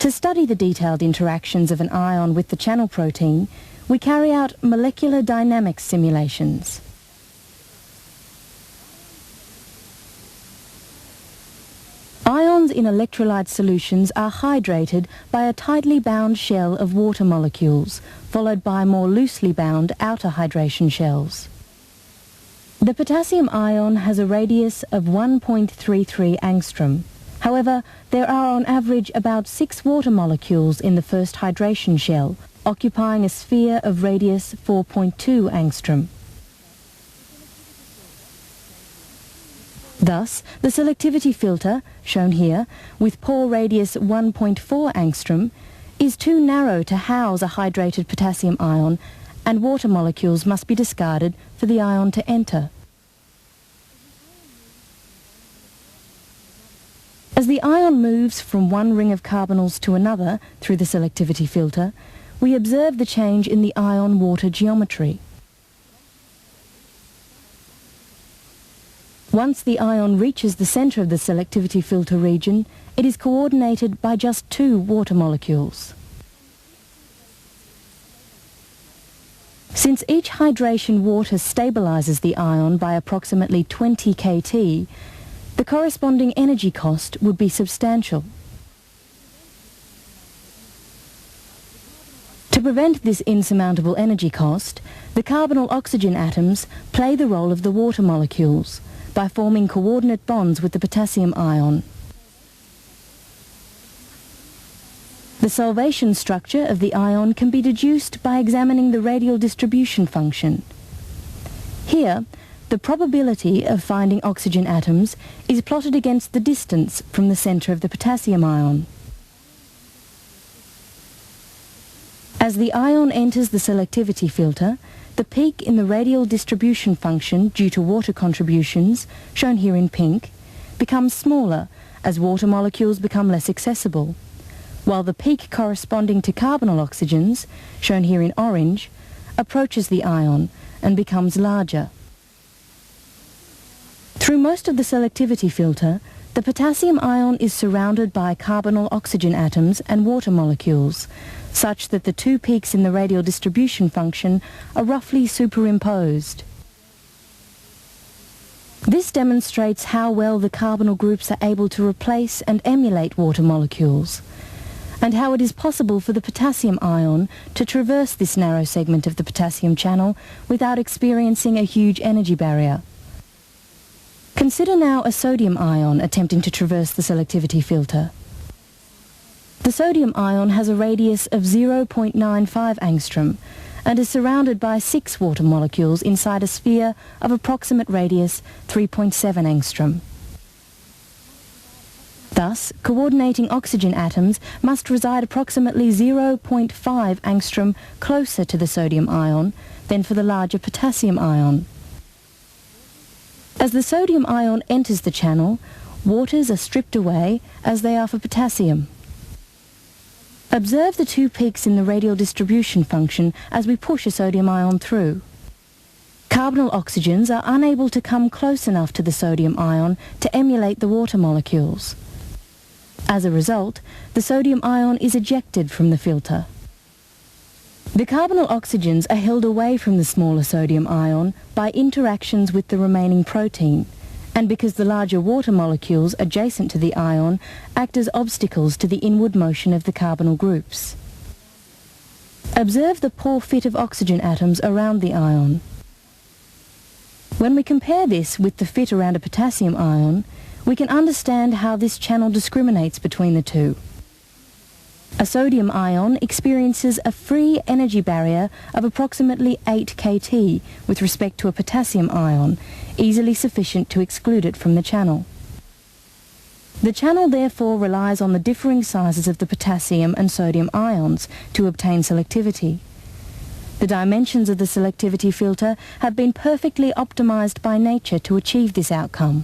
To study the detailed interactions of an ion with the channel protein, we carry out molecular dynamics simulations. Ions in electrolyte solutions are hydrated by a tightly bound shell of water molecules, followed by more loosely bound outer hydration shells. The potassium ion has a radius of 1.33 angstrom. However, there are on average about 6 water molecules in the first hydration shell, occupying a sphere of radius 4.2 angstrom. Thus, the selectivity filter, shown here, with pore radius 1.4 angstrom, is too narrow to house a hydrated potassium ion, and water molecules must be discarded for the ion to enter. As the ion moves from one ring of carbonyls to another through the selectivity filter, we observe the change in the ion-water geometry. Once the ion reaches the center of the selectivity filter region, it is coordinated by just 2 water molecules. Since each hydration water stabilizes the ion by approximately 20 kT, the corresponding energy cost would be substantial. To prevent this insurmountable energy cost, the carbonyl oxygen atoms play the role of the water molecules by forming coordinate bonds with the potassium ion. The solvation structure of the ion can be deduced by examining the radial distribution function. Here, the probability of finding oxygen atoms is plotted against the distance from the center of the potassium ion. As the ion enters the selectivity filter, the peak in the radial distribution function due to water contributions, shown here in pink, becomes smaller as water molecules become less accessible, while the peak corresponding to carbonyl oxygens, shown here in orange, approaches the ion and becomes larger. Through most of the selectivity filter, the potassium ion is surrounded by carbonyl oxygen atoms and water molecules, such that the 2 peaks in the radial distribution function are roughly superimposed. This demonstrates how well the carbonyl groups are able to replace and emulate water molecules, and how it is possible for the potassium ion to traverse this narrow segment of the potassium channel without experiencing a huge energy barrier. Consider now a sodium ion attempting to traverse the selectivity filter. The sodium ion has a radius of 0.95 angstrom and is surrounded by 6 water molecules inside a sphere of approximate radius 3.7 angstrom. Thus, coordinating oxygen atoms must reside approximately 0.5 angstrom closer to the sodium ion than for the larger potassium ion. As the sodium ion enters the channel, waters are stripped away as they are for potassium. Observe the 2 peaks in the radial distribution function as we push a sodium ion through. Carbonyl oxygens are unable to come close enough to the sodium ion to emulate the water molecules. As a result, the sodium ion is ejected from the filter. The carbonyl oxygens are held away from the smaller sodium ion by interactions with the remaining protein, and because the larger water molecules adjacent to the ion act as obstacles to the inward motion of the carbonyl groups. Observe the poor fit of oxygen atoms around the ion. When we compare this with the fit around a potassium ion, we can understand how this channel discriminates between the two. A sodium ion experiences a free energy barrier of approximately 8 kT with respect to a potassium ion, easily sufficient to exclude it from the channel. The channel therefore relies on the differing sizes of the potassium and sodium ions to obtain selectivity. The dimensions of the selectivity filter have been perfectly optimized by nature to achieve this outcome.